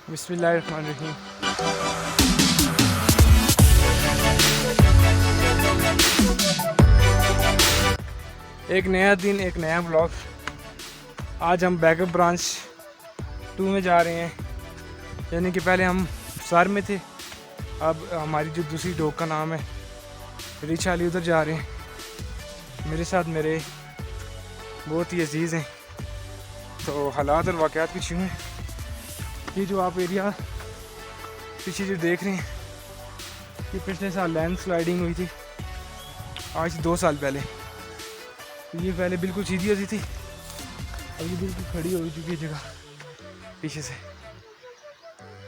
बिस्मिल्लाहिर्रहमानिर्रहीम। एक नया दिन, एक नया ब्लॉग। आज हम बैकअप ब्रांच 2 में जा रहे हैं, यानी कि पहले हम सार में थे, अब हमारी जो दूसरी डॉग का नाम है रिच अली, उधर जा रहे हैं। मेरे साथ मेरे बहुत ही अजीज़ हैं। तो हालात और वाक़यात कुछ यूँ हैं। ये जो आप एरिया पीछे जो देख रहे हैं, ये पिछले साल लैंड स्लाइडिंग हुई थी, आज से 2 साल पहले। तो ये पहले बिल्कुल सीधी होती थी, अब ये बिल्कुल खड़ी हो चुकी है जगह पीछे से।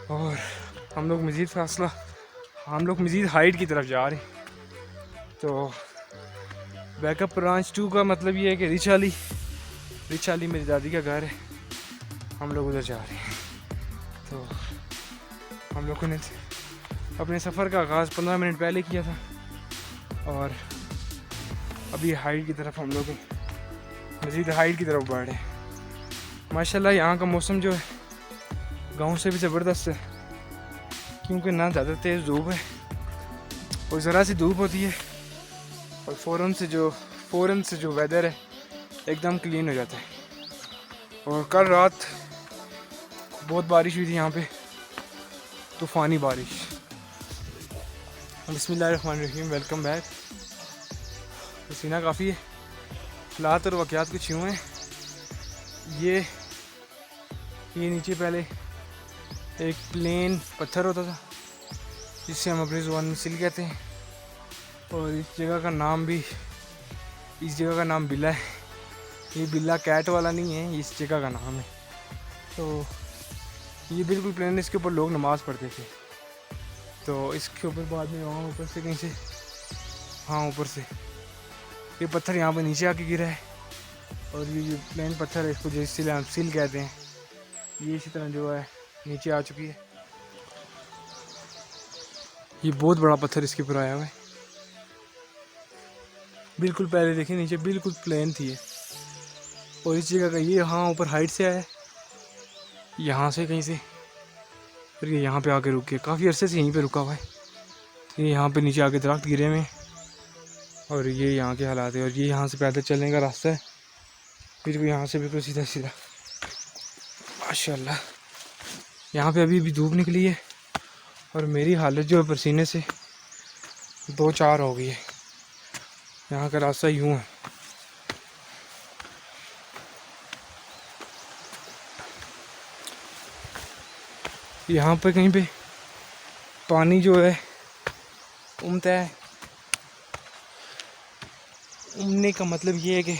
और हम लोग मज़ीद हाइट की तरफ जा रहे हैं। तो बैकअप ब्रांच 2 का मतलब ये है कि रिच अली मेरी दादी का घर है, हम लोग उधर जा रहे हैं। तो हम लोगों ने अपने सफ़र का आगाज़ 15 मिनट पहले किया था, और अभी हाइट की तरफ हम लोग मज़ीद हाइट की तरफ बढ़ रहे हैं। माशाल्लाह यहाँ का मौसम जो है गांव से भी ज़बरदस्त है, क्योंकि ना ज़्यादा तेज़ धूप है और ज़रा सी धूप होती है और फ़ौरन से जो वेदर है एकदम क्लीन हो जाता है। और कल रात बहुत बारिश हुई थी यहाँ पे, तूफ़ानी बारिश। बिस्मिल्लाहिर्रहमानिर्रहीम, वेलकम बैक। पसीना काफ़ी है। हालात और वाक़यात कुछ यूँ हैं। ये नीचे पहले एक प्लेन पत्थर होता था, जिससे हम अपनी ज़ुबान में सिल कहते हैं, और इस जगह का नाम बिल्ला है। ये बिल्ला कैट वाला नहीं है, इस जगह का नाम है। तो ये बिल्कुल प्लेन है, इसके ऊपर लोग नमाज़ पढ़ते थे। तो इसके ऊपर बाद में वहाँ ऊपर से ये पत्थर यहाँ पर नीचे आके गिरा है, और ये जो प्लेन पत्थर है इसको जिससे हम सिल कहते हैं, ये इसी तरह जो है नीचे आ चुकी है। ये बहुत बड़ा पत्थर इसके ऊपर आया हुआ है। बिल्कुल पहले देखिए नीचे बिल्कुल प्लेन थी ये, और इस जगह का ये यहाँ ऊपर हाइट से आया है, यहाँ से कहीं से, फिर ये यहाँ पे आके रुक गया। काफ़ी अरसे से यहीं पे रुका हुआ है। ये यहाँ पे नीचे आके दरख्त गिरे हुए हैं, और ये यहाँ के हालात है। और ये यहाँ से पैदल चलने का रास्ता है, फिर यहाँ से बिल्कुल सीधा सीधा। माशाल्लाह यहाँ पे अभी भी धूप निकली है, और मेरी हालत जो है पसीने से 2-4 हो गई है। यहाँ का रास्ता यूँ है। यहाँ पे कहीं पे पानी जो है उमता है। उमने का मतलब ये है कि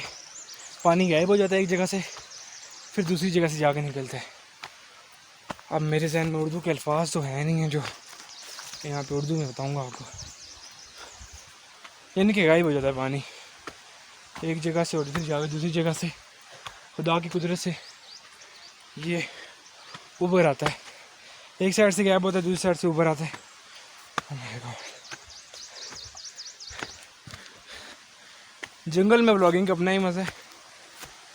पानी गायब हो जाता है एक जगह से, फिर दूसरी जगह से जाकर निकलता है। अब मेरे जहन में उर्दू के अल्फाज तो हैं नहीं हैं जो यहाँ पे उर्दू में बताऊँगा आपको। यानी कि गायब हो जाता है पानी एक जगह से और दूसरी जगह से खुदा की कुदरत से ये उभर आता है। एक साइड से गायब होता है, दूसरी साइड से उभर आता है। Oh my God। जंगल में ब्लॉगिंग का अपना ही मज़ा है,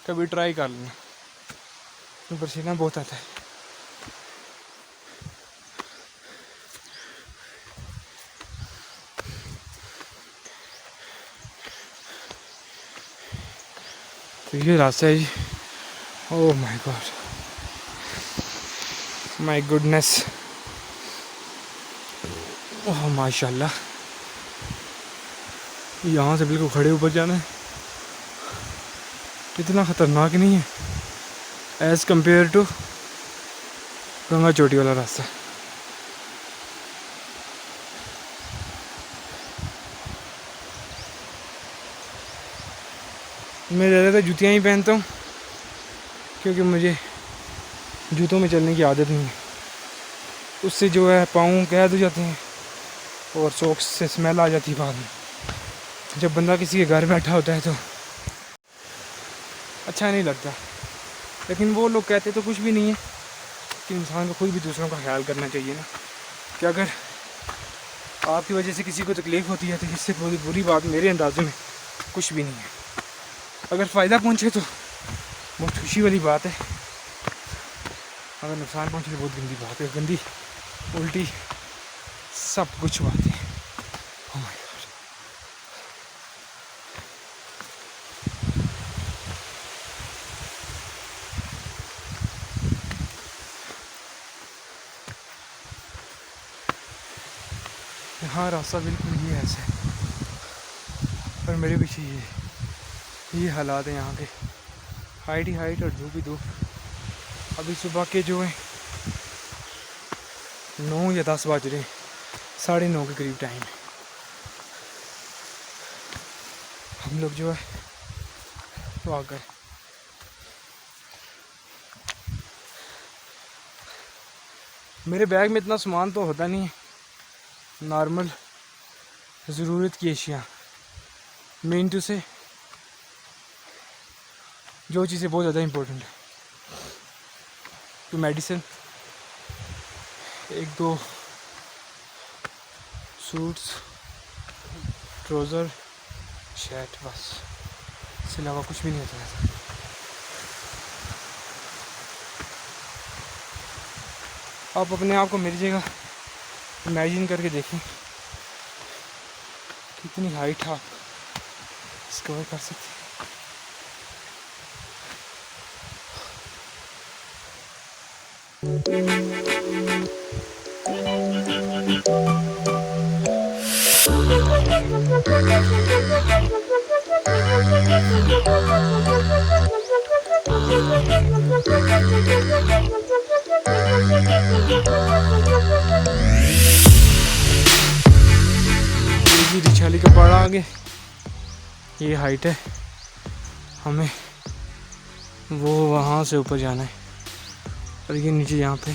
कभी ट्राई कर लेना। तो पसीना बहुत आता है। तो ये रास्ता है जी। Oh my God, my goodness. Oh माशाल्लाह, यहाँ से बिल्कुल खड़े ऊपर जाना है, इतना ख़तरनाक नहीं है एज़ कम्पेयर टू गंगा चोटी वाला रास्ता। मैं ज़्यादातर जूतियाँ ही पहनता हूँ क्योंकि मुझे जूतों में चलने की आदत नहीं है, उससे जो है पाँव कैद हो जाते हैं और सॉक्स से स्मेल आ जाती है बाद में। जब बंदा किसी के घर बैठा होता है तो अच्छा नहीं लगता, लेकिन वो लोग कहते तो कुछ भी नहीं है कि इंसान को खुद भी दूसरों का ख्याल करना चाहिए ना, कि अगर आपकी वजह से किसी को तकलीफ़ होती है तो इससे बहुत बुरी बात मेरे अंदाज़े में कुछ भी नहीं है। अगर फ़ायदा पहुँचे तो बहुत खुशी वाली बात है, अगर नुकसान पहुँचे तो बहुत गंदी बात है, गंदी उल्टी सब कुछ बात है। Oh my God. यहाँ रास्ता बिल्कुल ये ऐसे है और मेरे पीछे ये हालात है यहाँ के, हाइट ही हाइट और धूप ही धूप। अभी सुबह के जो है 9 या 10 बज रहे हैं, 9:30 के करीब टाइम है। हम लोग जो है तो आ गए। मेरे बैग में इतना सामान तो होता नहीं है, नॉर्मल ज़रूरत की अशिया, मेन टू से जो चीज़ें बहुत ज़्यादा इम्पोर्टेंट है, तो मेडिसिन, 1-2 सूट्स, ट्राउज़र, शर्ट, बस, इसके अलावा कुछ भी नहीं होता है। आप अपने आप को मेरी जगह इमेजिन करके देखें कितनी हाइट आप कवर कर सकते हैं। रिछाली का पहाड़ आगे ये हाइट है, हमें वो वहाँ से ऊपर जाना है। और ये नीचे यहाँ पे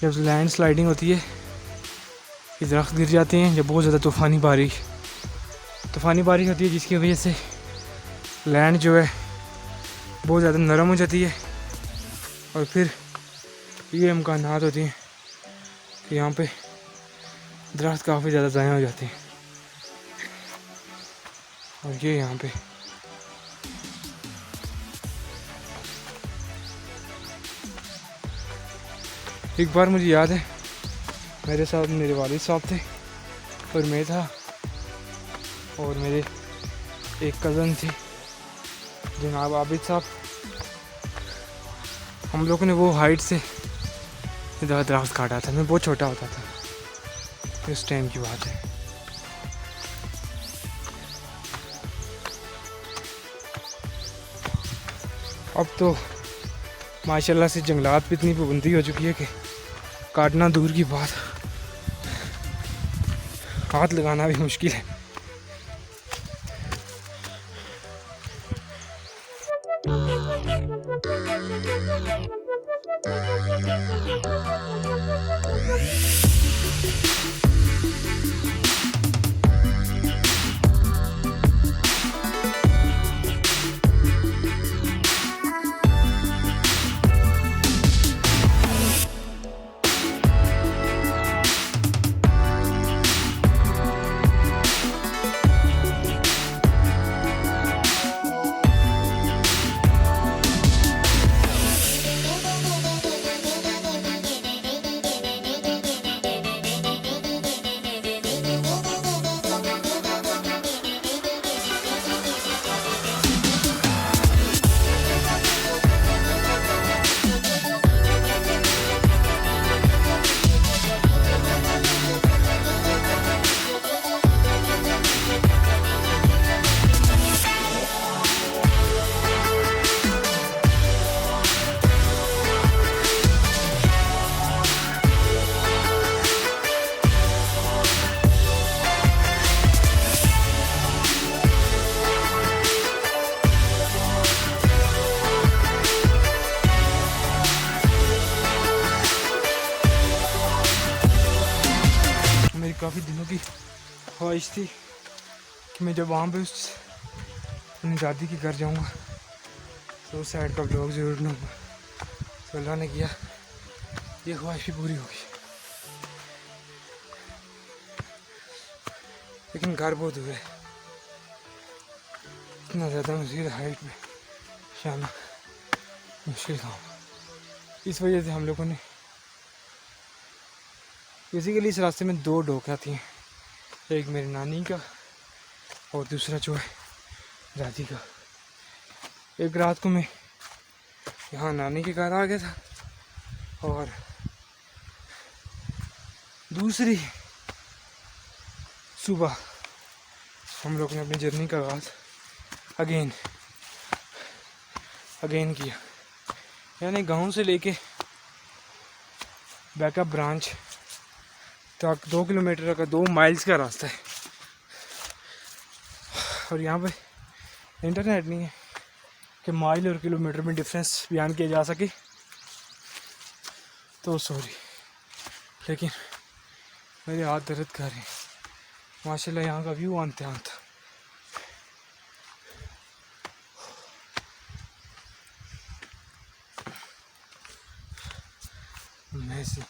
जब लैंड स्लाइडिंग होती है, ये दरख्त गिर जाते हैं जब बहुत ज़्यादा तूफ़ानी बारिश होती है, जिसकी वजह से लैंड जो है बहुत ज़्यादा नरम हो जाती है और फिर ये इम्कानात होती हैं कि यहाँ पे दरख्त काफ़ी ज़्यादा ज़ाया हो जाते हैं। और ये यहाँ पे एक बार मुझे याद है, मेरे साथ मेरे वालिद साहब थे और मैं था और मेरे एक कज़न थे जनाब आबिद साहब, हम लोगों ने वो हाइट से दरख्त काटा था। मैं बहुत छोटा होता था, इस टाइम की बात है। अब तो माशाल्लाह से जंगलात पे इतनी पाबंदी हो चुकी है कि काटना दूर की बात, हाथ लगाना भी मुश्किल है। काफ़ी दिनों की ख्वाहिश थी कि मैं जब वहाँ पे उस अपनी दादी के घर जाऊँगा तो उस साइड का ब्लॉग ज़रूर बनाऊँगा। तो अल्लाह ने किया, ये ख्वाहिश भी पूरी होगी। लेकिन घर बहुत दूर है, इतना ज़्यादा मज़ीद हाइट में जाना मुश्किल था। इस वजह से हम लोगों ने बेसिकली इस रास्ते में 2 डोका थी, एक मेरी नानी का और दूसरा जो है दादी का। एक रात को मैं यहाँ नानी के घर आ गया था और दूसरी सुबह हम लोग ने अपनी जर्नी का आगाज़ अगेन किया। यानी गांव से लेके बैकअप ब्रांच तक 2 किलोमीटर का 2 माइल्स का रास्ता है और यहाँ पे इंटरनेट नहीं है कि माइल और किलोमीटर में डिफरेंस बयान किया जा सके, तो सॉरी, लेकिन मेरे हाथ दर्द कर रहे हैं। माशाल्लाह यहाँ का व्यू आंते आता अमेजिंग।